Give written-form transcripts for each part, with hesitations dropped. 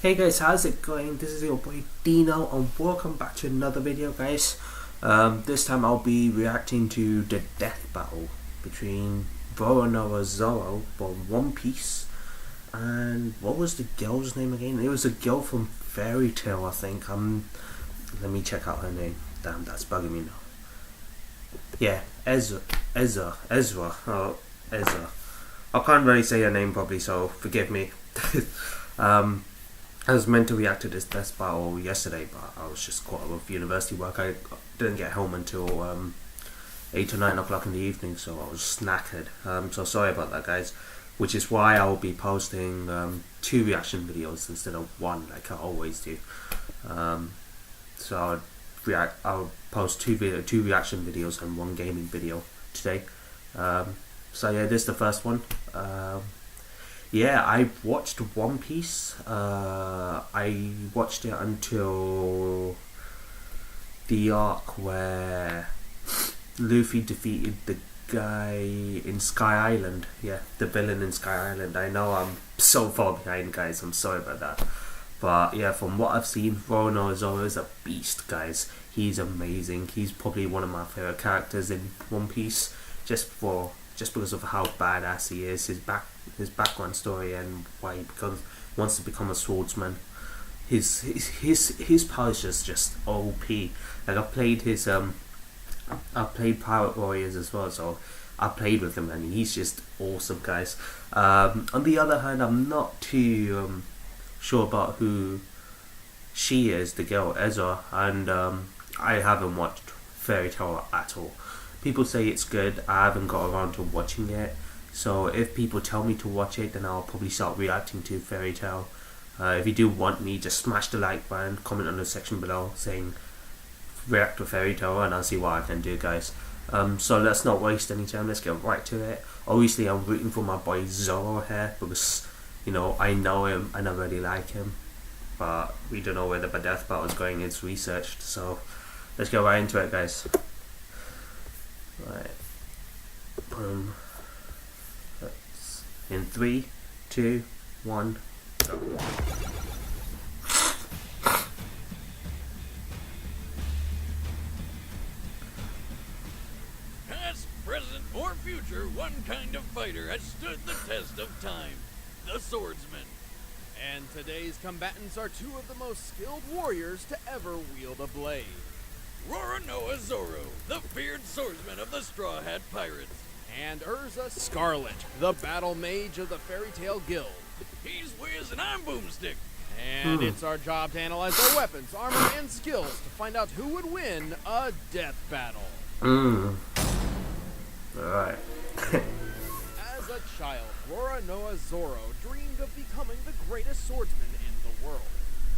Hey guys, how's it going? This is your boy Dino and welcome back to another video, guys. This time I'll be reacting to the death battle between Zoro from One Piece and what was the girl's name again? It was a girl from Fairy Tail, I think. Let me check out her name. Damn, that's bugging me now. Yeah, Erza. Erza. I can't really say her name properly, so forgive me. I was meant to react to this death battle yesterday, but I was just caught up with university work. I didn't get home until 8 or 9 o'clock in the evening, so I was knackered. So sorry about that, guys. Which is why I will be posting 2 reaction videos instead of 1, like I always do. So I'll post 2 reaction videos and 1 gaming video today. So yeah, this is the first one. Yeah, I watched One Piece. I watched it until the arc where Luffy defeated the guy in Sky Island. Yeah, the villain in Sky Island. I know I'm so far behind, guys. I'm sorry about that. But yeah, from what I've seen, Zoro is a beast, guys. He's amazing. He's probably one of my favorite characters in One Piece, just because of how badass he is, his background story, and why he wants to become a swordsman. His power is just OP. Like I've played Pirate Warriors as well, so I played with him, and he's just awesome, guys. On the other hand, I'm not too sure about who she is, the girl Erza, and I haven't watched Fairy Tail at all. People say it's good. I haven't got around to watching it, so if people tell me to watch it, then I'll probably start reacting to Fairy Tail. If you do want me, just smash the like button, comment on the section below saying react to Fairy Tail, and I'll see what I can do, guys. So let's not waste any time, let's get right to it. Obviously I'm rooting for my boy Zoro here, because you know, I know him and I really like him, but we don't know where the death battle is going. It's researched, so let's get right into it, guys. Right. In 3, 2, 1, go. Past, present, or future, one kind of fighter has stood the test of time: the swordsman. And today's combatants are 2 of the most skilled warriors to ever wield a blade. Zoro, the feared swordsman of the Straw Hat Pirates. And Erza Scarlet, the battle mage of the Fairy Tail Guild. He's Wiz and I'm Boomstick. And it's our job to analyze their weapons, armor, and skills to find out who would win a death battle. Alright. As a child, Zoro dreamed of becoming the greatest swordsman in the world.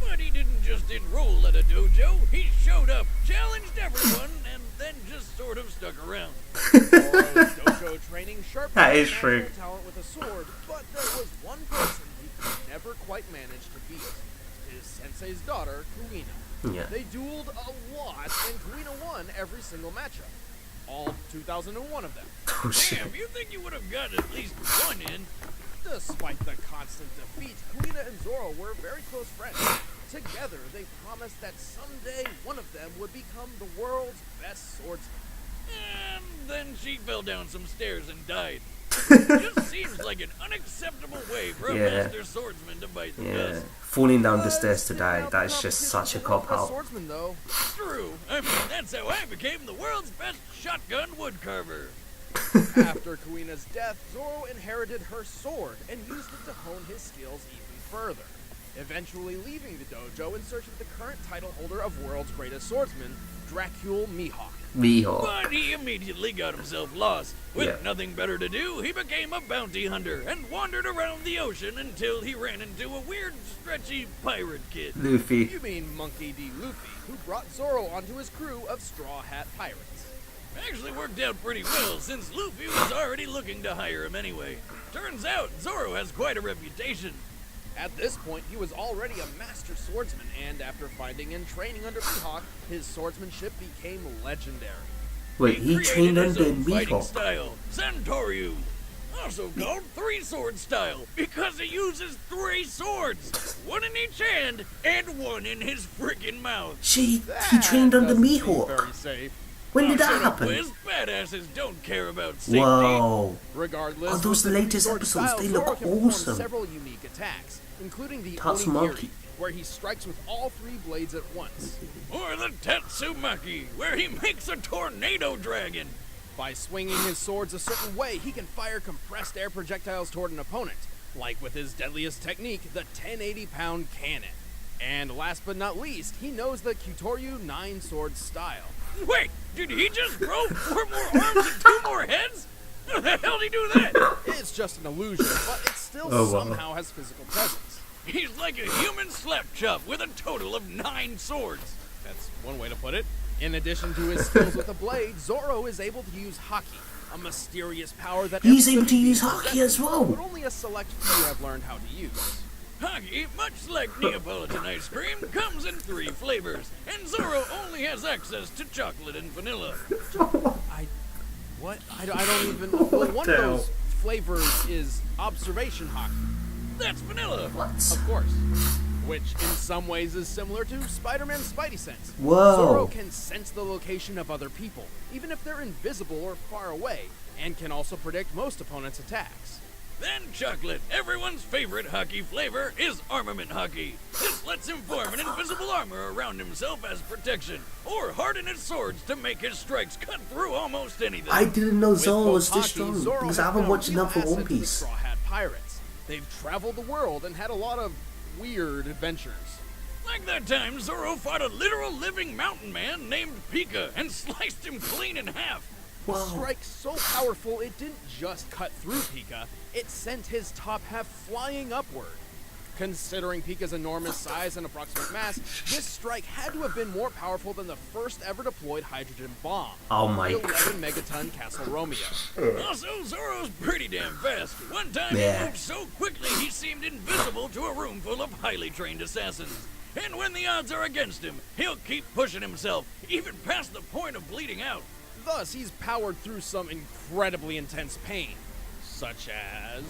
But he didn't just enroll at a dojo, he showed up, challenged everyone, and then just sort of stuck around. Zoro's dojo training sharpened his natural talent with a sword, but there was one person he could never quite manage to beat: his sensei's daughter, Kuina. Yeah. They dueled a lot, and Kuina won every single matchup. All 2,001 of them. Oh, shit. Damn, you think you would have gotten at least one in? Despite the constant defeat, Kuina and Zoro were very close friends. Together, they promised that someday one of them would become the world's best swordsman. And then she fell down some stairs and died. Just seems like an unacceptable way for a master swordsman to bite the dust. Falling down the stairs to die, that's just such a cop-out. Swordsman, though. True. I mean, that's how I became the world's best shotgun woodcarver. After Kuina's death, Zoro inherited her sword and used it to hone his skills even further, eventually leaving the dojo in search of the current title holder of World's Greatest Swordsman, Dracule Mihawk. But he immediately got himself lost. With nothing better to do, he became a bounty hunter and wandered around the ocean until he ran into a weird, stretchy pirate kid. Luffy. You mean Monkey D. Luffy, who brought Zoro onto his crew of Straw Hat Pirates. Actually worked out pretty well, since Luffy was already looking to hire him anyway. Turns out, Zoro has quite a reputation. At this point, he was already a master swordsman, and after finding and training under Mihawk, his swordsmanship became legendary. Wait, he trained under fighting Mihawk? style, Santoryu. Also called three-sword style, because he uses 3 swords, 1 in each hand and 1 in his freaking mouth. He trained under Doesn't seem Mihawk. very safe. When did that Shut up, happen? Wiz. Badasses don't care about safety. Whoa. Regardless, Oh, those with the latest sword episodes, style, they Zoro look can perform awesome. several unique attacks, including the Tatsumaki. Onigiri, where he strikes with all 3 blades at once. Or the Tatsumaki, where he makes a tornado dragon. By swinging his swords a certain way, he can fire compressed air projectiles toward an opponent, like with his deadliest technique, the 1080-pound cannon. And last but not least, he knows the Kyutoryu 9-sword style. Wait, did he just grow 4 more arms and 2 more heads? How the hell did he do that? It's just an illusion, but it still Oh, wow. somehow has physical presence. He's like a human slap chop with a total of 9 swords. That's one way to put it. In addition to his skills with the blade, Zoro is able to use Haki, a mysterious power that He's every able to living use being Haki possesses, as well. but only a select few have learned how to use. Haki, much like Neapolitan ice cream, comes in 3 flavors, and Zoro only has access to chocolate and vanilla. I don't even. Well, one of the hell? those flavors is observation Haki, That's vanilla. What? of course, which in some ways is similar to Spider-Man's Spidey sense. Whoa. Zoro can sense the location of other people, even if they're invisible or far away, and can also predict most opponents' attacks. Then chocolate, everyone's favorite hockey flavor, is armament hockey. This lets him form an invisible armor around himself as protection, or harden his swords to make his strikes cut through almost anything. I didn't know With Zoro both was this Haki, strong Zoro because has I haven't been a watched real enough of asset One to the Piece. Straw Hat Pirates. They've traveled the world and had a lot of weird adventures. Like that time Zoro fought a literal living mountain man named Pika and sliced him clean in half. The Wow. strike so powerful it didn't just cut through Pika, it sent his top half flying upward. Considering Pika's enormous size and approximate mass, this strike had to have been more powerful than the first ever deployed hydrogen bomb. Oh my the god. 11 megaton Castle Romeo. Also, Zoro's pretty damn fast. One time Yeah. he moved so quickly he seemed invisible to a room full of highly trained assassins. And when the odds are against him, he'll keep pushing himself, even past the point of bleeding out. Thus, he's powered through some incredibly intense pain, such as...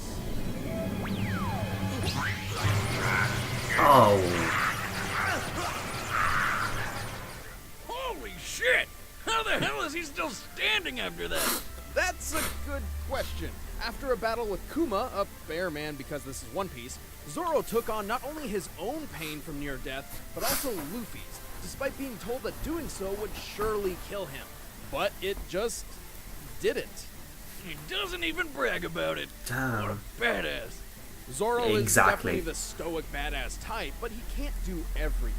Oh. Holy shit! How the hell is he still standing after that? That's a good question. After a battle with Kuma, a bear man because this is One Piece, Zoro took on not only his own pain from near death, but also Luffy's, despite being told that doing so would surely kill him. But it just didn't. He doesn't even brag about it. Damn. What a badass. Zoro is Exactly. definitely the stoic badass type, but he can't do everything.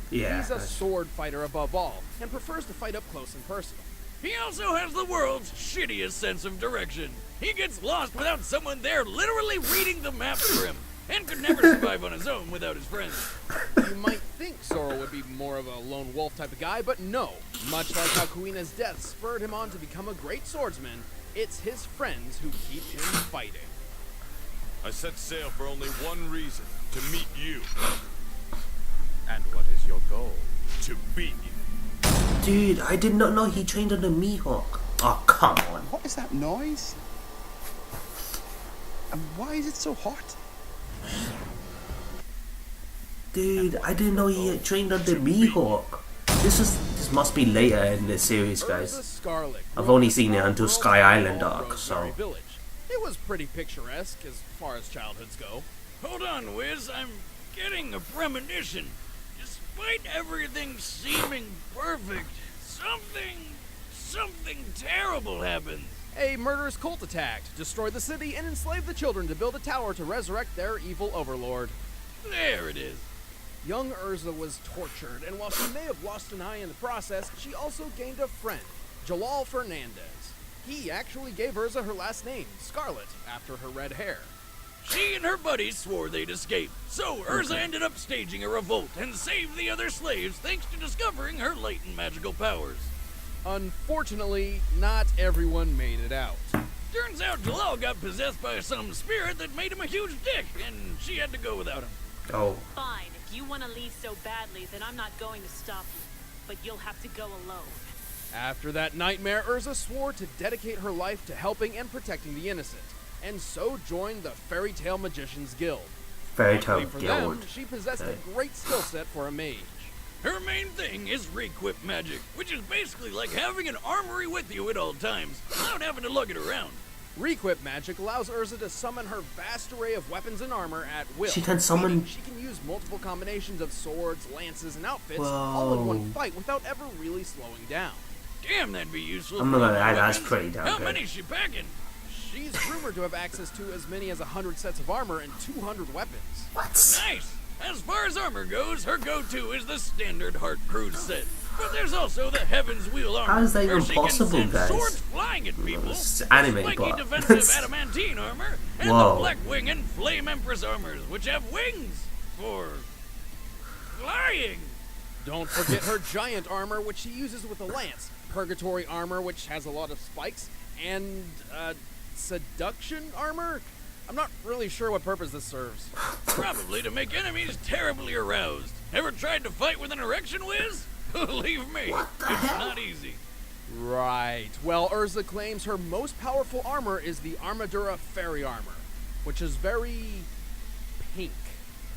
Yeah. He's a sword fighter above all, and prefers to fight up close and personal. He also has the world's shittiest sense of direction. He gets lost without someone there literally reading the map for him, and could never survive on his own without his friends. You might think Zoro would be more of a lone wolf type of guy, but no. Much like how Kuina's death spurred him on to become a great swordsman, it's his friends who keep him fighting. I set sail for only one reason, to meet you, And what is your goal? to beat you. Dude, I did not know he trained under Mihawk. Oh, come on. What is that noise? And why is it so hot? Dude, I didn't know he had trained under Mihawk. This must be later in the series, Erza guys. Scarlet I've grew only up in seen it small until rural Sky town Island called arc, Rosemary so- Village. It was pretty picturesque as far as childhoods go. Hold on, Wiz, I'm getting a premonition. Despite everything seeming perfect, something terrible happens. A murderous cult attacked, destroyed the city, and enslaved the children to build a tower to resurrect their evil overlord. There it is. Young Erza was tortured, and while she may have lost an eye in the process, she also gained a friend, Jalal Fernandez. He actually gave Erza her last name, Scarlet, after her red hair. She and her buddies swore they'd escape, so Erza ended up staging a revolt and saved the other slaves thanks to discovering her latent magical powers. Unfortunately, not everyone made it out. Turns out Jalal got possessed by some spirit that made him a huge dick, and she had to go without him. Oh. Fine, if you want to leave so badly, then I'm not going to stop you. But you'll have to go alone. After that nightmare, Erza swore to dedicate her life to helping and protecting the innocent. and so joined the Fairy Tale Magicians Guild. Fairy Tale Luckily for them, Guild. she possessed Okay. a great skill set for a mage. Her main thing is requip magic, which is basically like having an armory with you at all times, without having to lug it around. Requip magic allows Erza to summon her vast array of weapons and armor at will. She can summon- meaning she can use multiple combinations of swords, lances, and outfits all in one Whoa. fight without ever really slowing down. Damn, that'd be useful. I'm for not gonna armor lie, that's weapons. pretty damn How good. many's she packing? She's rumored to have access to as many as 100 sets of armor and 200 weapons. What? Nice! As far as armor goes, her go-to is the standard Heart Cruise set. But there's also the Heaven's Wheel armor, How is that where even she possible, can send guys? swords flying at people. It's anime, spiky but- defensive adamantine armor, and Whoa. the Black Wing and Flame Empress armors, which have wings for flying. Don't forget her giant armor, which she uses with a lance, purgatory armor, which has a lot of spikes, and seduction armor? I'm not really sure what purpose this serves. Probably to make enemies terribly aroused. Ever tried to fight with an erection whiz? Believe me, it's not easy. Right. Well, Erza claims her most powerful armor is the Armadura Fairy armor, which is very pink.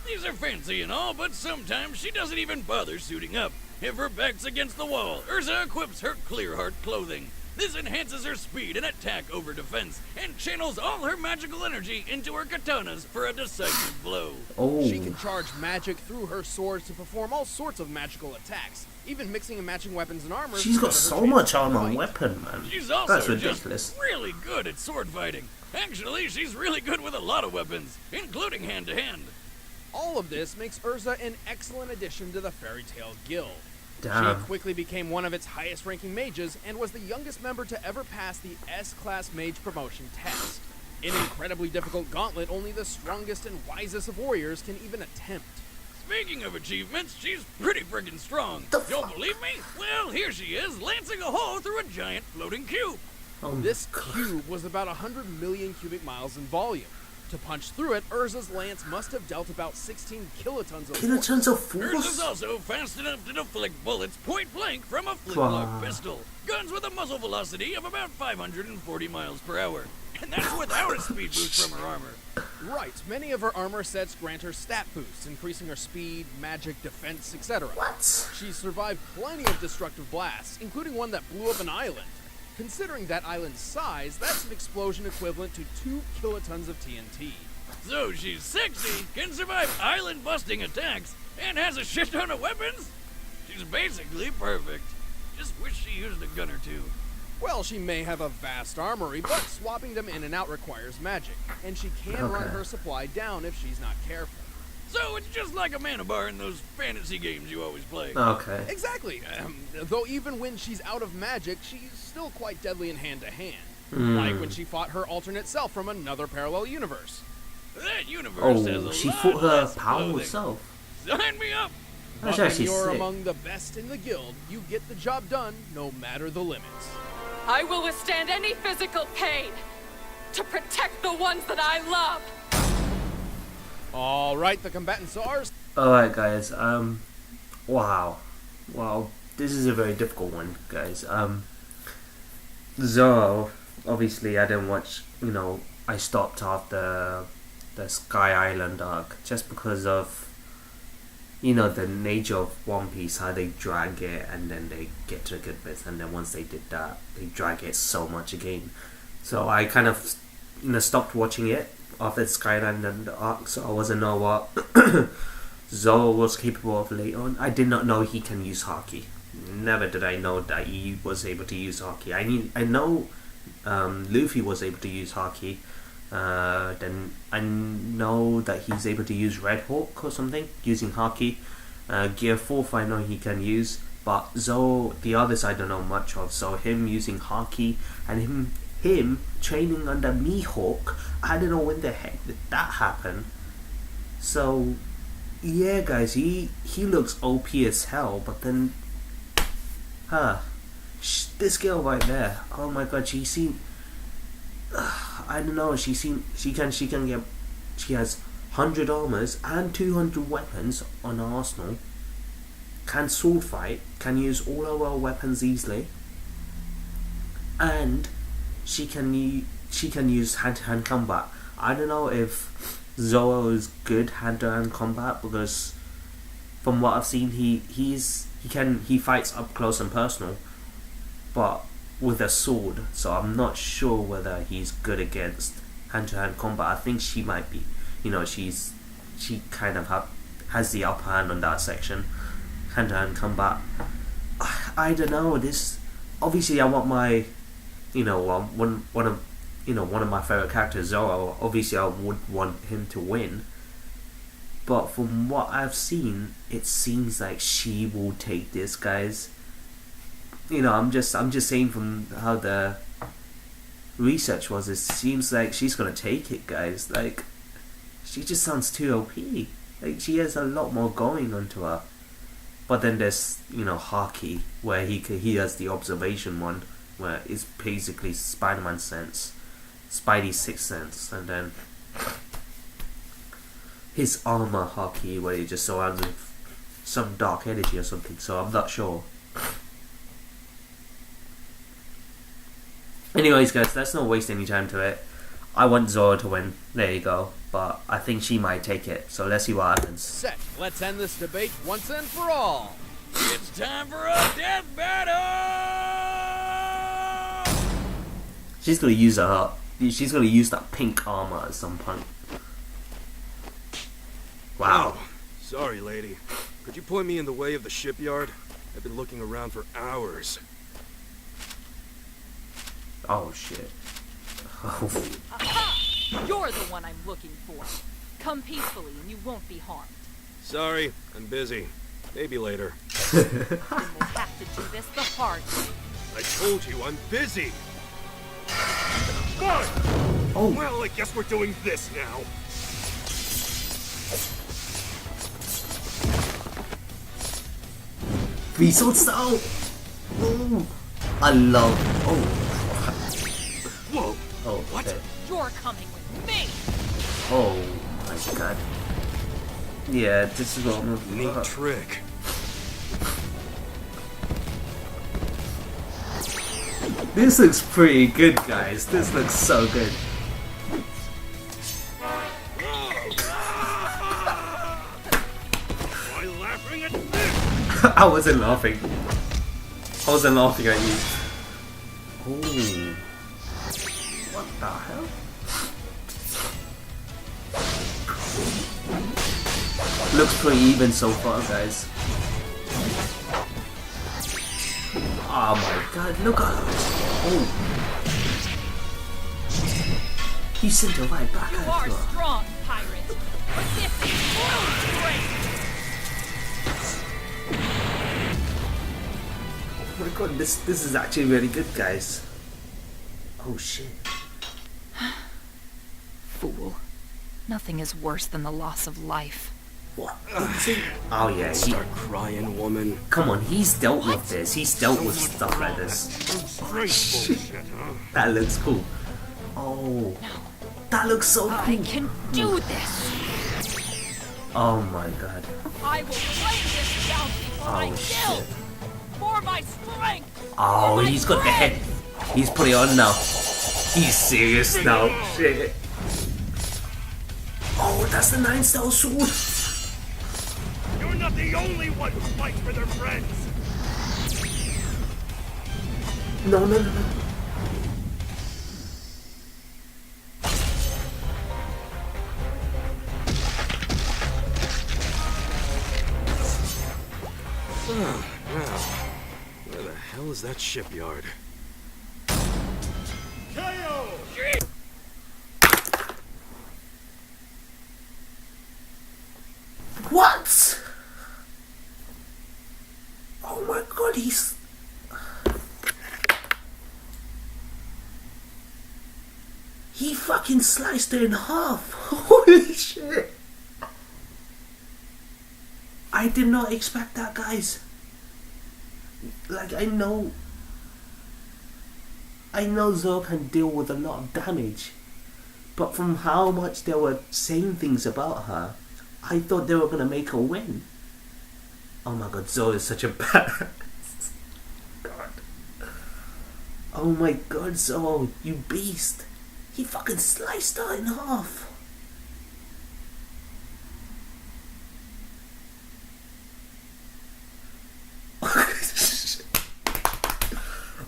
These are fancy and all, but sometimes she doesn't even bother suiting up. If her back's against the wall, Erza equips her Clear Heart clothing. This enhances her speed and attack over defense, and channels all her magical energy into her katanas for a decisive blow. Oh. She can charge magic through her swords to perform all sorts of magical attacks, even mixing and matching weapons and armor. She's got to so better her much chances to armor and fight. weapon, man. She's also That's just ridiculous. really good at sword fighting. Actually, she's really good with a lot of weapons, including hand-to-hand. All of this makes Erza an excellent addition to the Fairy Tale Guild. Damn. She quickly became one of its highest-ranking mages and was the youngest member to ever pass the S-Class Mage promotion test. An incredibly difficult gauntlet only the strongest and wisest of warriors can even attempt. Speaking of achievements, she's pretty friggin' strong. The Don't fuck? believe me? Well, here she is, lancing a hole through a giant floating cube. Oh my This God. cube was about 100 million cubic miles in volume. To punch through it, Erza's lance must have dealt about 16 kilotons of force. Kilotons of Hers is force? also fast enough to deflect bullets point blank from a flintlock Wow. pistol. Guns with a muzzle velocity of about 540 miles per hour. And that's without a speed boost from her armor. Right, many of her armor sets grant her stat boosts, increasing her speed, magic, defense, etc. What? She survived plenty of destructive blasts, including one that blew up an island. Considering that island's size, that's an explosion equivalent to 2 kilotons of TNT. So she's sexy, can survive island-busting attacks, and has a shit ton of weapons? She's basically perfect. Just wish she used a gun or two. Well, she may have a vast armory, but swapping them in and out requires magic, and she can run Okay. her supply down if she's not careful. So it's just like a mana bar in those fantasy games you always play. Okay. Exactly. Though even when she's out of magic, she's still quite deadly in hand-to-hand. Hmm. Like when she fought her alternate self from another parallel universe. That universe has Oh, a she lot fought her less powerful clothing. self. Sign me up! That's But when actually you're sick. among the best in the guild, you get the job done no matter the limits. I will withstand any physical pain to protect the ones that I love. Alright, the combatants are... Alright, guys. Wow. Wow. This is a very difficult one, guys. Zoro, obviously, I didn't watch, I stopped after the Sky Island arc just because of, the nature of One Piece, how they drag it and then they get to the good bits, and then once they did that, they drag it so much again. So I kind of, stopped watching it after the Sky Island arc, so I wasn't know what Zoro was capable of later on. I did not know he can use Haki. Never did I know that he was able to use Haki. I know Luffy was able to use Haki. Then I know that he's able to use Red Hawk or something using Haki. Gear 4th I know he can use, but Zoro, the others I don't know much of. So him using Haki and him training under Mihawk, I don't know when the heck did that happen. So yeah, guys, he looks OP as hell, but then this girl right there, oh my god, she seemed, I don't know, she has 100 armors and 200 weapons on her arsenal, can sword fight, can use all of her weapons easily, and she can she can use hand-to-hand combat. I don't know if Zoro is good hand-to-hand combat, because from what I've seen, he fights up close and personal, but with a sword. So I'm not sure whether he's good against hand-to-hand combat. I think she might be. You know, she kind of has the upper hand on that section, hand-to-hand combat. I don't know. This obviously I want my, one of my favorite characters, Zoro. Obviously I would want him to win, but from what I've seen, it seems like she will take this, guys. I'm just saying from how the research was, it seems like she's gonna take it, guys. Like, she just sounds too OP. Like, she has a lot more going onto her. But then there's, Haki, where he has the observation one, where it's basically Spider-Man sense, Spidey's sixth sense, and then his armor Haki, where he just surrounds with some dark energy or something. So I'm not sure. Anyways, guys, let's not waste any time to it. I want Zoro to win. There you go. But I think she might take it. So let's see what happens. Set. Let's end this debate once and for all. It's time for a death battle! She's gonna use that pink armor at some point. Wow. Oh, sorry, lady. Could you point me in the way of the shipyard? I've been looking around for hours. Oh shit. Oh. Aha! You're the one I'm looking for. Come peacefully and you won't be harmed. Sorry, I'm busy. Maybe later. Then we'll have to do this the hard way. I told you I'm busy! Oh. Well, I guess we're doing this now. V-sword style! Ooh. I love... Oh. Whoa! Oh, What? okay. You're coming with me! Oh my god. Yeah, this is what I'm looking Neat for. trick. This looks pretty good, guys. This looks so good. Why laughing at this? I wasn't laughing. I wasn't laughing at you. Oh. What the hell? Looks pretty even so far, guys. Oh my god, look at that. Oh. He sent her right back You at are her. strong, pirate. But this is true strength! Oh my god, this is actually really good, guys. Oh shit. Fool. Nothing is worse than the loss of life. What? Oh yeah, Start crying, woman. come on, he's dealt with this. He's dealt with stuff like this. Great bullshit, huh? That looks cool. Oh, that looks so I cool. can do this! Oh my god. I will claim this bounty for my Oh guild! shit. For my strength! Oh, for my he's got the grace! head. He's putting it on now. He's serious now. Shit. Oh, that's the 9-star sword. You're not the only one who fights for their friends. No, no, no, no. Now, where the hell is that shipyard? What? Oh my god, he's... He fucking sliced her in half. Holy shit. I did not expect that, guys. Like, I know Zoro can deal with a lot of damage, but from how much they were saying things about her, I thought they were gonna make her win. Oh my god, Zoro is such a badass. God. Oh my god, Zoro, you beast. He fucking sliced her in half.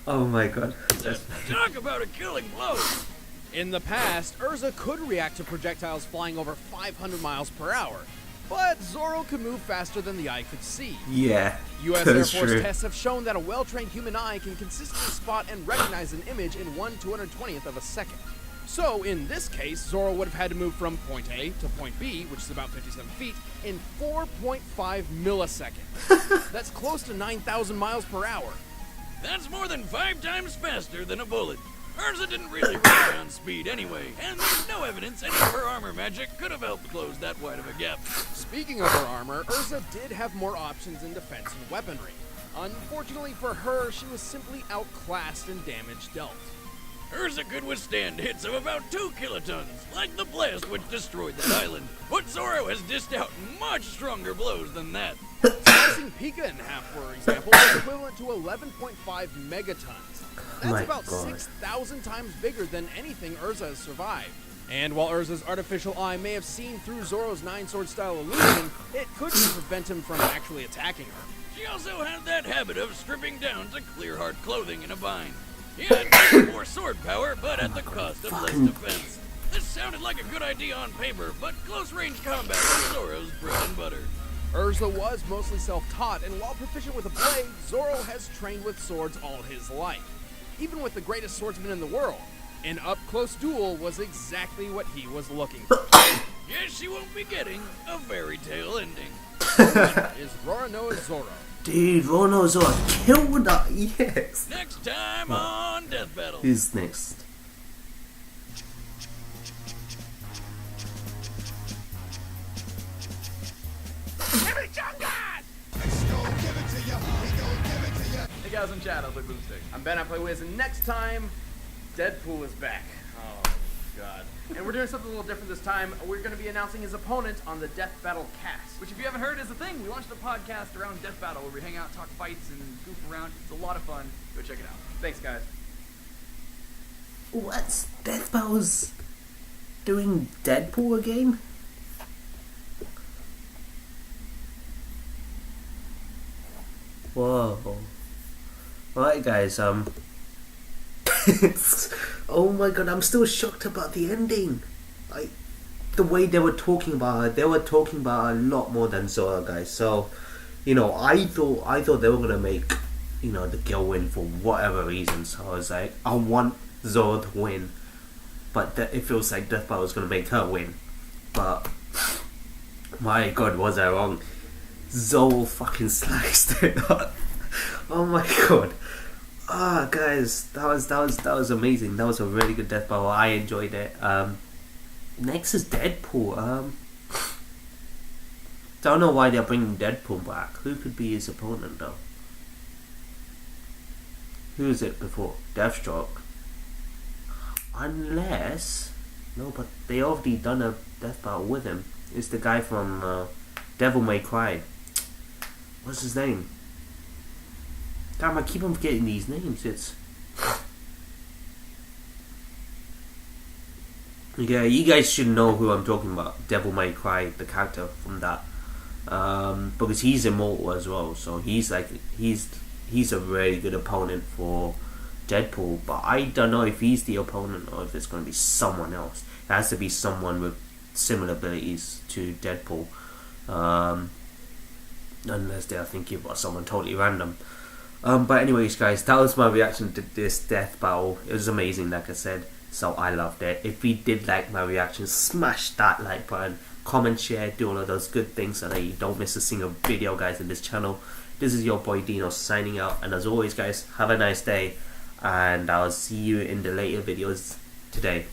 Oh my god. Talk about a killing blow! In the past, Erza could react to projectiles flying over 500 miles per hour, but Zoro could move faster than the eye could see. Yeah, U.S. Air that's Force true. tests have shown that a well-trained human eye can consistently spot and recognize an image in 1/220th of a second. So, in this case, Zoro would have had to move from point A to point B, which is about 57 feet, in 4.5 milliseconds. That's close to 9,000 miles per hour. That's more than 5 times faster than a bullet. Erza didn't really rely on speed anyway, and there's no evidence any of her armor magic could have helped close that wide of a gap. Speaking of her armor, Erza did have more options in defense and weaponry. Unfortunately for her, she was simply outclassed in damage dealt. Erza could withstand hits of about 2 kilotons, like the blast which destroyed that island. But Zoro has dished out much stronger blows than that. Slicing Pika in half, for example, was equivalent to 11.5 megatons. That's My about God. 6,000 times bigger than anything Erza has survived. And while Erza's artificial eye may have seen through Zoro's 9-sword style illusion, it couldn't prevent him from actually attacking her. She also had that habit of stripping down to clear hard clothing in a bind. He had more sword power, but at the cost of less defense. This sounded like a good idea on paper, but close-range combat was Zoro's bread and butter. Erza was mostly self-taught, and while proficient with a blade, Zoro has trained with swords all his life. Even with the greatest swordsman in the world, an up-close duel was exactly what he was looking for. Yes, she won't be getting a fairy tale ending. Is Roronoa Zoro. Dude, Roronoa Zoro killed that. Yes. Next time on Death Battle. Who's next? Hey guys, I'm Chad. I play Boomstick. I'm Ben. I play Wiz. And next time, Deadpool is back. Oh god. And we're doing something a little different this time. We're going to be announcing his opponent on the Death Battle cast. Which, if you haven't heard, is a thing. We launched a podcast around Death Battle where we hang out, talk fights, and goof around. It's a lot of fun. Go check it out. Thanks, guys. What's Death Battle's doing Deadpool again? Whoa. Alright guys, oh my god, I'm still shocked about the ending. Like, the way they were talking about it, they were talking about it a lot more than Zoro, guys. So, you know, I thought they were gonna make, you know, the girl win for whatever reason. So I was like, I want Zoro to win, but it feels like Death Battle was gonna make her win. But my god, was I wrong? Zoro fucking sliced it up. Oh my god. Ah, guys, that was amazing. That was a really good Death Battle. I enjoyed it. Next is Deadpool. Don't know why they're bringing Deadpool back. Who could be his opponent though? Who is it before? Deathstroke. Unless, no, but they already done a Death Battle with him. It's the guy from Devil May Cry. What's his name? Damn, I keep on forgetting these names. It's... Yeah, you guys should know who I'm talking about. Devil May Cry, the character from that. Because he's immortal as well. So he's like... He's a really good opponent for Deadpool. But I don't know if he's the opponent or if it's going to be someone else. It has to be someone with similar abilities to Deadpool. Unless they are thinking about someone totally random. But anyways guys, that was my reaction to this Death Battle. It was amazing, like I said, so I loved it. If you did like my reaction, smash that like button, comment, share, do all of those good things so that you don't miss a single video guys in this channel. This is your boy Dino signing out, and as always guys, have a nice day, and I'll see you in the later videos today.